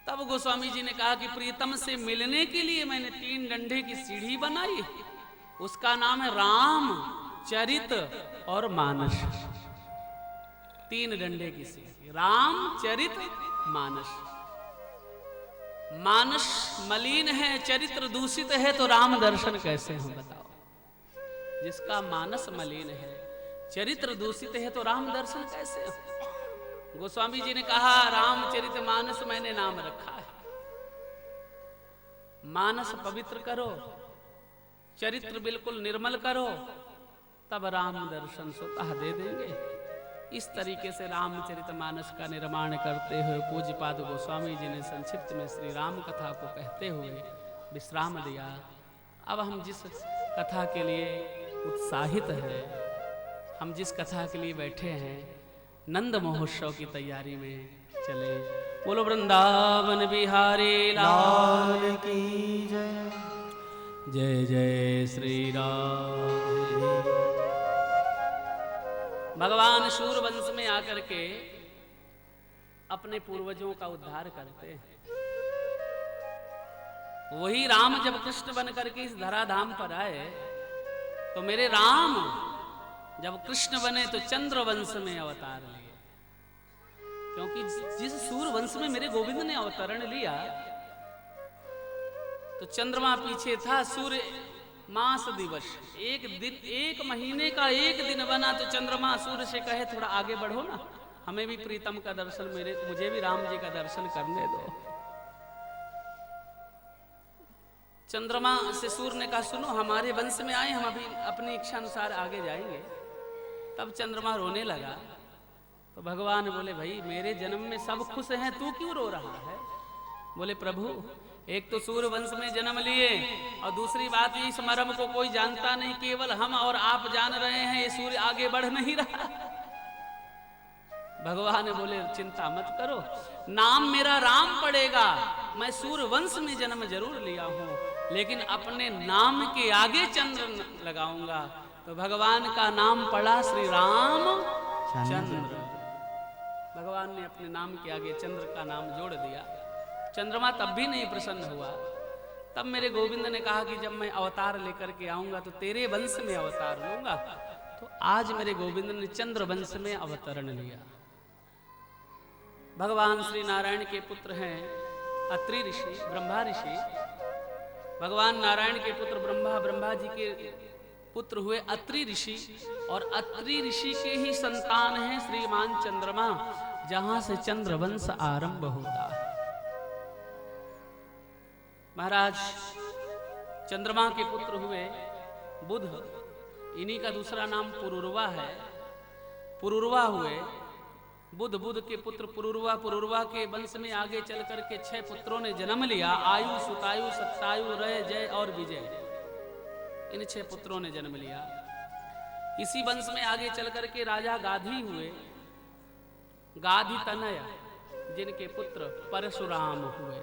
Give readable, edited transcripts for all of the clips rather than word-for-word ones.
तब गोस्वामी जी ने कहा कि प्रीतम से मिलने के लिए मैंने 3 डंडे की सीढ़ी बनाई, उसका नाम है राम, चरित और मानस। 3 डंडे की सीढ़ी, राम, चरित, मानस। मानस मलिन है, चरित्र दूषित है, तो राम दर्शन कैसे हो बताओ। जिसका मानस मलिन है, चरित्र दूषित है, तो राम दर्शन कैसे हो। गोस्वामी जी ने कहा रामचरित मानस मैंने नाम रखा है। मानस पवित्र करो, चरित्र बिल्कुल निर्मल करो, तब राम दर्शन स्वतः दे देंगे। इस तरीके से रामचरित मानस का निर्माण करते हुए पूज्यपाद गोस्वामी जी ने संक्षिप्त में श्री राम कथा को कहते हुए विश्राम दिया। अब हम जिस कथा के लिए उत्साहित हैं, हम जिस कथा के लिए बैठे हैं, नंद महोत्सव की तैयारी में चले। बोलो वृंदावन बिहारी लाल की जय। जय जय श्री राम। भगवान सूरवंश में आकर के अपने पूर्वजों का उद्धार करते हैं। वही राम जब कृष्ण बन करके इस धराधाम पर आए, तो मेरे राम जब कृष्ण बने तो चंद्र वंश में अवतार लिए। क्योंकि जिस सूरवंश में मेरे गोविंद ने अवतरण लिया, तो चंद्रमा पीछे था, सूर्य मास दिवस, एक दिन, एक महीने का एक दिन बना, तो चंद्रमा सूर्य से कहे थोड़ा आगे बढ़ो ना, हमें भी प्रीतम का दर्शन, मुझे भी राम जी का दर्शन करने दो। चंद्रमा से सूर्य ने कहा सुनो, हमारे वंश में आए, हम अभी अपनी इच्छा अनुसार आगे जाएंगे। तब चंद्रमा रोने लगा। तो भगवान बोले भाई मेरे जन्म में सब खुश हैं, तू क्यों रो रहा है। बोले प्रभु एक तो सूर्य वंश में जन्म लिए, और दूसरी बात इस मर्म को कोई जानता नहीं, केवल हम और आप जान रहे हैं, ये सूर्य आगे बढ़ नहीं रहा। भगवान बोले चिंता मत करो, नाम मेरा राम पड़ेगा, मैं सूर्य वंश में जन्म जरूर लिया हूं, लेकिन अपने नाम के आगे चंद्र लगाऊंगा। तो भगवान का नाम पड़ा श्री राम चंद्र। भगवान ने अपने नाम के आगे चंद्र का नाम जोड़ दिया। चंद्रमा तब भी नहीं प्रसन्न हुआ। तब मेरे गोविंद ने कहा कि जब मैं अवतार लेकर के आऊंगा तो तेरे वंश में अवतार लूंगा। तो आज मेरे गोविंद ने चंद्र वंश में अवतरण लिया। भगवान श्री नारायण के पुत्र हैं अत्रि ऋषि, ब्रह्मा ऋषि। भगवान नारायण के पुत्र ब्रह्मा, ब्रह्मा जी के पुत्र हुए अत्रि ऋषि, और अत्रि ऋषि के ही संतान हैं श्रीमान चंद्रमा, जहां से चंद्रवंश आरंभ होता है। महाराज चंद्रमा के पुत्र हुए बुध, इन्हीं का दूसरा नाम पुरुरवा है। पुरुरवा हुए बुध, बुध के पुत्र पुरुरवा, पुरुरवा के वंश में आगे चल करके 6 पुत्रों ने जन्म लिया। आयु, सुतायु, सत्तायु, रय, जय और विजय, इन 6 पुत्रों ने जन्म लिया। इसी वंश में आगे चल करके राजा गाधी हुए, गाधी तनय, जिनके पुत्र परशुराम हुए।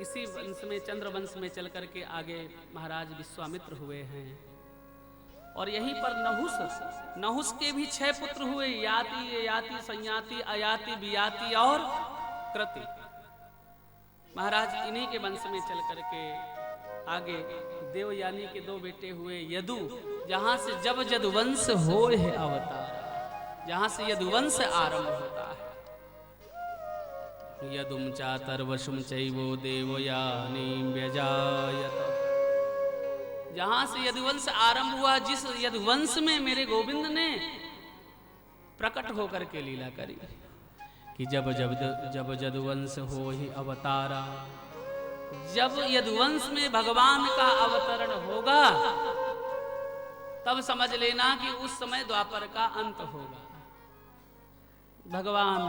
इसी वंश में, चंद्र वंश में चल करके आगे महाराज विश्वामित्र हुए हैं। और यहीं पर नहुस, नहुस के भी 6 पुत्र हुए, याति, ययाति, संयाति, अयाति, बियाति और कृति। महाराज इन्हीं के वंश में चल करके आगे देवयानी के 2 बेटे हुए, यदु, जहां से जब यदुवंश होय है अवतार, जहां से यदुवंश आरंभ होता है। यदुम चातर्वशुम चैवो देवयानी व्यजायत, जहां से यदुवंश आरंभ हुआ, जिस यदुवंश में मेरे गोविंद ने प्रकट होकर के लीला करी कि जब जब जब यदुवंश हो ही अवतारा, जब यदुवंश में भगवान का अवतरण होगा तब समझ लेना कि उस समय द्वापर का अंत होगा। भगवान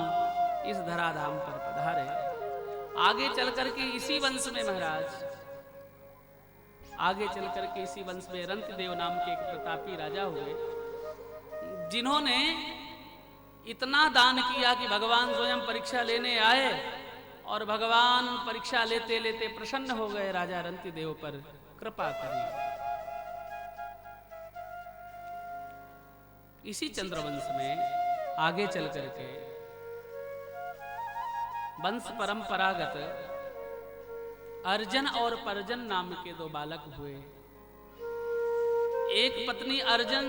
इस धराधाम पर पधारे। आगे चल करके इसी वंश में महाराज, आगे चल करके इसी वंश में रंतिदेव नाम के एक प्रतापी राजा हुए, जिन्होंने इतना दान किया कि भगवान स्वयं परीक्षा लेने आए, और भगवान परीक्षा लेते लेते प्रसन्न हो गए राजा रंतिदेव पर, कृपा करिए। इसी चंद्रवंश में आगे चल करके वंश परंपरागत अर्जन और परजन नाम के दो बालक हुए। एक पत्नी अर्जन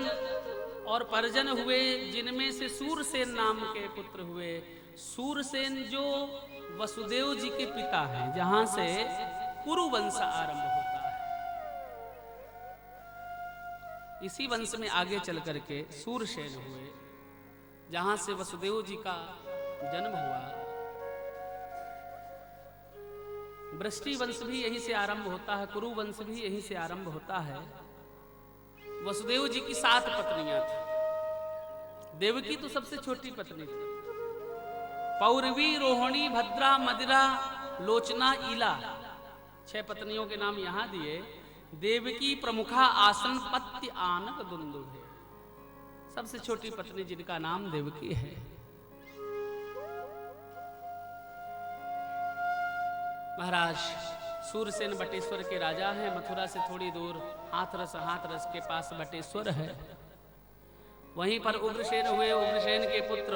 और परजन हुए, जिनमें से सूरसेन नाम के पुत्र हुए। सूरसेन जो वसुदेव जी के पिता हैं, जहां से कुरु वंश आरंभ होता है। इसी वंश में आगे चल करके सूरसेन हुए, जहां से वसुदेव जी का जन्म हुआ। वृष्टि वंश भी यहीं से आरंभ होता है, कुरु वंश भी यहीं से आरंभ होता है। वसुदेव जी की 7 पत्नियां थी। देवकी तो सबसे छोटी पत्नी थी। पौरवी, रोहिणी, भद्रा, मदिरा, लोचना, ईला, 6 पत्नियों के नाम यहां दिए। देवकी प्रमुखा आसन पत्य आनक दुंदुभे, सबसे छोटी पत्नी जिनका नाम देवकी है। महाराज सूरसेन बटेश्वर के राजा हैं। मथुरा से थोड़ी दूर हाथरस के पास बटेश्वर है। वहीं पर उग्रसेन हुए। उग्रसेन के पुत्र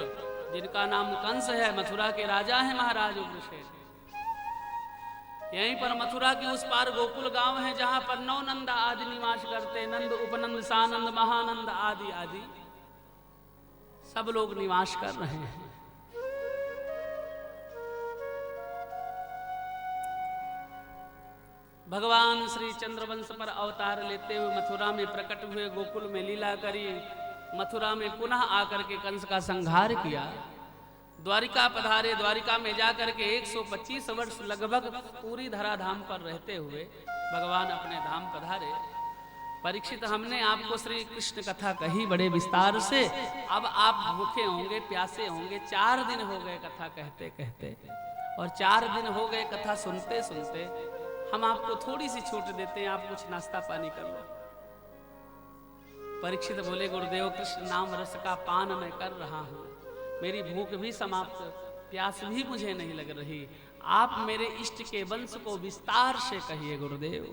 जिनका नाम कंस है, मथुरा के राजा हैं महाराज उग्रसेन। यहीं पर मथुरा के उस पार गोकुल गांव है, जहां पर 9 नंद आदि निवास करते। नंद, उपनंद, सानंद, महानंद आदि आदि सब लोग निवास कर रहे हैं। भगवान श्री चंद्रवंश पर अवतार लेते हुए मथुरा में प्रकट हुए, गोकुल में लीला करी। मथुरा में पुनः आकर के कंस का संहार किया। द्वारिका पधारे। द्वारिका में जाकर के 125 वर्ष लगभग पूरी धराधाम पर रहते हुए भगवान अपने धाम पधारे। परीक्षित, हमने आपको श्री कृष्ण कथा कही बड़े विस्तार से। अब आप भूखे होंगे, प्यासे होंगे। 4 दिन हो गए कथा कहते कहते, और 4 दिन हो गए कथा सुनते सुनते। हम आपको थोड़ी सी छूट देते हैं, आप कुछ नाश्ता पानी कर लो। परीक्षित बोले, गुरुदेव, कृष्ण नाम रस का पान मैं कर रहा हूं, मेरी भूख भी समाप्त, प्यास भी मुझे नहीं लग रही। आप मेरे इष्ट के वंश को विस्तार से कहिए गुरुदेव।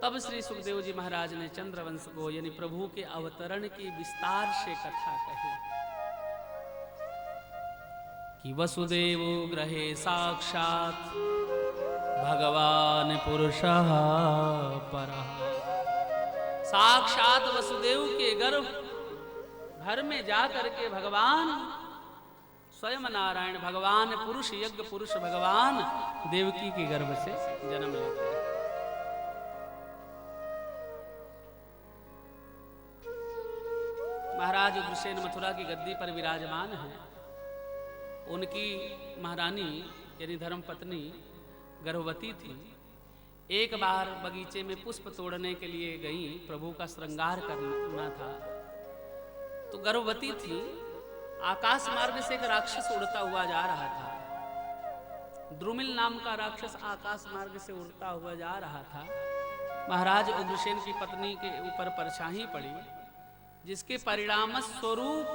तब श्री सुखदेव जी महाराज ने चंद्रवंश को, यानी प्रभु के अवतरण की विस्तार से कथा कही कि वसुदेव ग्रहे साक्षात भगवान पुरुषः परः। साक्षात वसुदेव के गर्भ घर में जाकर के भगवान स्वयं नारायण, भगवान पुरुष, यज्ञ पुरुष भगवान देवकी के गर्भ से जन्म लेते हैं। महाराज उग्रसेन मथुरा की गद्दी पर विराजमान हैं। उनकी महारानी यानी धर्मपत्नी गर्भवती थी। एक बार बगीचे में पुष्प तोड़ने के लिए गई, प्रभु का श्रृंगार करना था, तो गर्भवती थी। आकाश मार्ग से एक राक्षस उड़ता हुआ जा रहा था। द्रुमिल नाम का राक्षस आकाश मार्ग से उड़ता हुआ जा रहा था। महाराज उग्रसेन की पत्नी के ऊपर परछाई पड़ी, जिसके परिणाम स्वरूप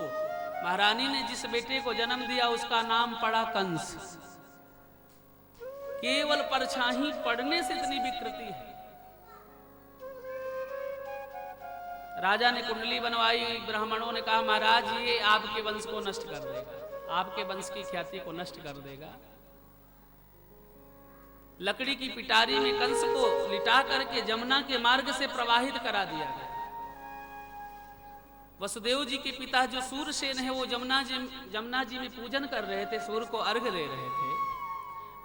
महारानी ने जिस बेटे को जन्म दिया उसका नाम पड़ा कंस। केवल परछाई पड़ने से इतनी विकृति है। राजा ने कुंडली बनवाई। ब्राह्मणों ने कहा, महाराज ये आपके वंश को नष्ट कर देगा, आपके वंश की ख्याति को नष्ट कर देगा। लकड़ी की पिटारी में कंस को लिटा करके जमुना के मार्ग से प्रवाहित करा दिया गया। वसुदेव जी के पिता जो सूरसेन है, वो जमुना जी में पूजन कर रहे थे, सूर्य को अर्घ दे रहे थे।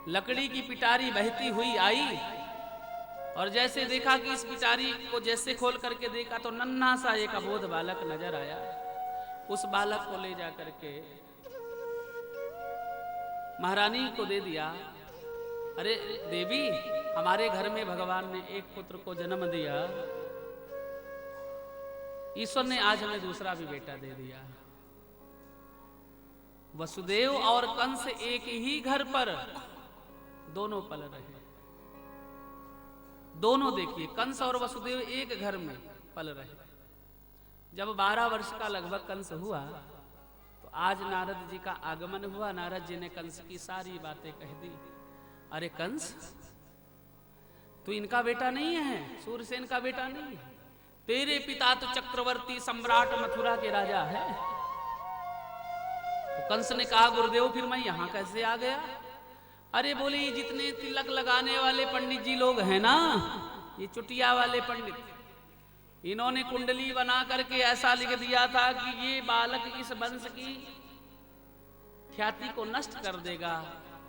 लकड़ी की पिटारी बहती हुई आई, और जैसे देखा कि इस पिटारी को जैसे खोल करके देखा तो नन्हा सा एक अबोध बालक नजर आया। उस बालक को ले जा करके महारानी को दे दिया। अरे देवी, हमारे घर में भगवान ने एक पुत्र को जन्म दिया, ईश्वर ने आज हमें दूसरा भी बेटा दे दिया। वसुदेव और कंस एक ही घर पर दोनों पल रहे। दोनों देखिए, कंस और वसुदेव एक घर में पल रहे। जब 12 वर्ष का लगभग कंस हुआ तो आज नारद जी का आगमन हुआ। नारद जी ने कंस की सारी बातें कह दी। अरे कंस, तू इनका बेटा नहीं है, सूरसेन का बेटा नहीं है, तेरे पिता तो चक्रवर्ती सम्राट मथुरा के राजा है। तो कंस ने कहा गुरुदेव फिर मैं यहां कैसे आ गया? अरे बोले ये जितने तिलक लगाने वाले पंडित जी लोग हैं ना, ये चुटिया वाले पंडित, इन्होंने कुंडली बना करके ऐसा लिख दिया था कि ये बालक इस वंश की ख्याति को नष्ट कर देगा,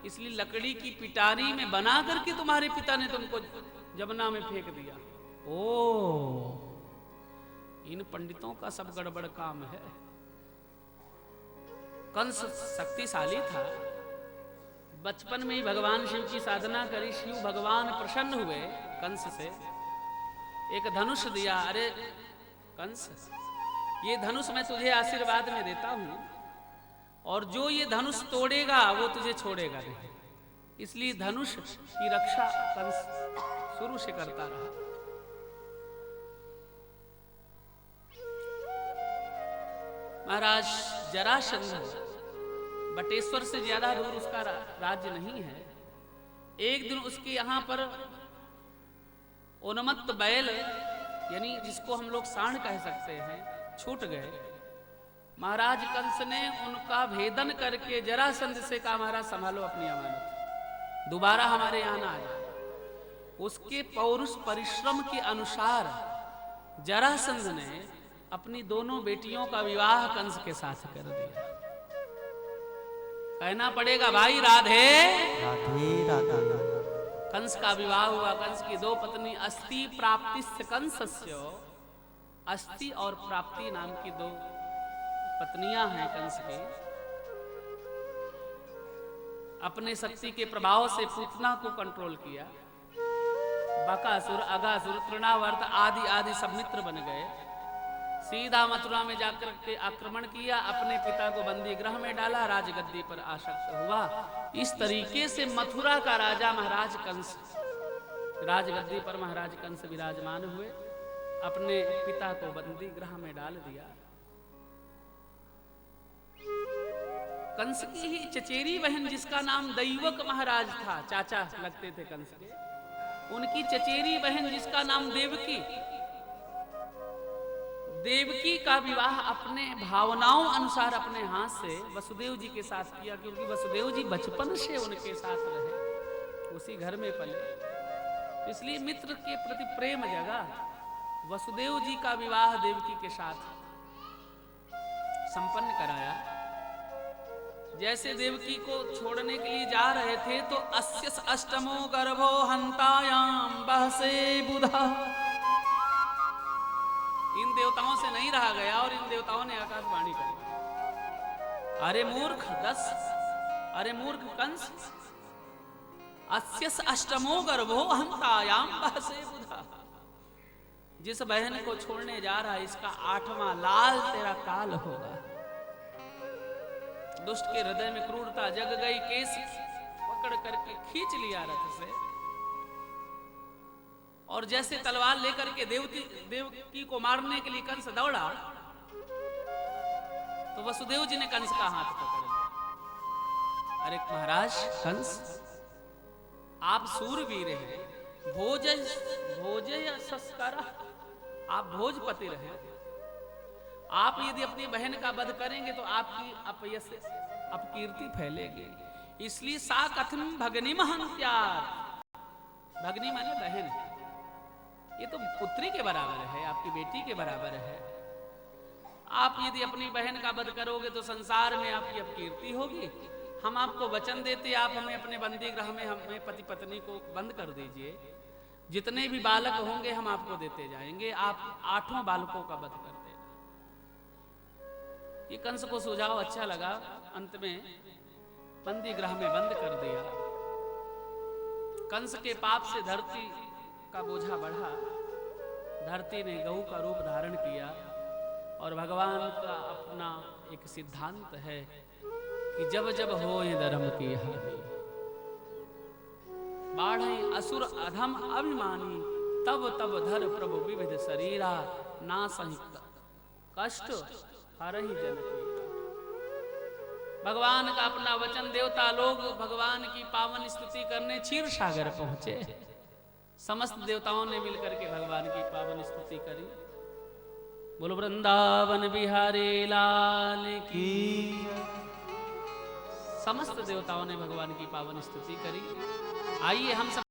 इसलिए लकड़ी की पिटारी में बना करके तुम्हारे पिता ने तुमको जमुना में फेंक दिया। ओ, इन पंडितों का सब गड़बड़ काम है। कंस शक्तिशाली था, बचपन में ही भगवान शिव की साधना करी, शिव भगवान प्रसन्न हुए कंस से, एक धनुष दिया। अरे कंस, ये धनुष मैं तुझे आशीर्वाद में देता हूं, और जो ये धनुष तोड़ेगा वो तुझे छोड़ेगा नहीं। इसलिए धनुष की रक्षा कंस शुरू से करता रहा। महाराज जरासंध बटेश्वर से ज्यादा दूर उसका राज्य नहीं है। एक दिन उसके यहां पर उन्मत्त बैल, यानी जिसको हम लोग सांड कह सकते हैं, छूट गए। महाराज कंस ने उनका भेदन करके जरासंध से कहा महाराज संभालो अपनी अमानत, दोबारा हमारे यहां ना आए। उसके पौरुष परिश्रम के अनुसार जरासंध ने अपनी दोनों बेटियों का विवाह कंस के साथ कर दिया। कहना पड़ेगा भाई राधे राधे राधे। कंस का विवाह हुआ। कंस की दो पत्नी अस्ति प्राप्ति कंसस्य, अस्ति और प्राप्ति नाम की दो पत्नियां हैं कंस की। अपने शक्ति के प्रभाव से पूतना को कंट्रोल किया। बकासुर, अगासुर, तृणावर्त आदि आदि सब मित्र बन गए। सीधा मथुरा में जाकर के आक्रमण किया, अपने पिता को बंदी गृह में डाला, राजगद्दी पर आसक्त हुआ। इस तरीके से मथुरा का राजा महाराज कंस, राजगद्दी पर महाराज कंस विराजमान हुए, अपने पिता को बंदी गृह में डाल दिया। कंस की ही चचेरी बहन जिसका नाम दैवक महाराज था, चाचा लगते थे कंस के, उनकी चचेरी बहन जिसका नाम देवकी, देवकी का विवाह अपने भावनाओं अनुसार अपने हाथ से वसुदेव जी के साथ किया, क्योंकि वसुदेव जी बचपन से उनके साथ रहे, उसी घर में पले, इसलिए मित्र के प्रति प्रेम जगा। वसुदेव जी का विवाह देवकी के साथ संपन्न कराया। जैसे देवकी को छोड़ने के लिए जा रहे थे तो अस्यस अष्टमो गर्भो हंतायाम बहसे बुधा, इन देवताओं से नहीं रहा गया और इन देवताओं ने आकाशवाणी करी, अरे मूर्ख दस, अरे मूर्ख कंस, अस्यस अष्टमो गर्भो हंतायाम बहसे बुधा, जिस बहन को छोड़ने जा रहा है इसका 8वां लाल तेरा काल होगा। दुष्ट के हृदय में क्रूरता जग गई, केस पकड़ करके खींच लिया रथ से, और जैसे तलवार लेकर के देवकी को मारने के लिए कंस दौड़ा तो वसुदेव जी ने कंस का हाथ पकड़ लिया। अरे महाराज कंस, आप सूरवीर हैं, भोजय संस्कार, आप भोजपति रहे, आप यदि अपनी बहन का वध करेंगे तो आपकी अपयश अपकीर्ति फैलेगी, इसलिए सा कथम भगनी महंत्यार, भगनी माने बहन, ये तो पुत्री के बराबर है, आपकी बेटी के बराबर है। आप यदि अपनी बहन का वध करोगे तो संसार में आपकी अपकीर्ति होगी। हम आपको वचन देते, आप हमें अपने बंदी गृह में हमें पति पत्नी को बंद कर दीजिए, जितने भी बालक होंगे हम आपको देते जाएंगे, आप 8 बालकों का वध कर देना। ये कंस को सुझाव अच्छा लगा, अंत में बंदी गृह में बंद कर दिया। कंस के पाप से धरती का बोझा बढ़ा, धरती ने गऊ का रूप धारण किया, और भगवान का अपना एक सिद्धांत है कि जब जब होए धर्म की हानि, बाढ़े असुर अधम अभिमानी, तब तब धर प्रभु विविध शरीरा, नासहि कष्ट हरहि जनकी। भगवान का अपना वचन, देवता लोग भगवान की पावन स्तुति करने क्षीर सागर पहुंचे, समस्त देवताओं ने मिलकर के भगवान की पावन स्तुति करी। बोलो वृंदावन बिहारी लाल की। समस्त देवताओं ने भगवान की पावन स्तुति करी। आइए हम सब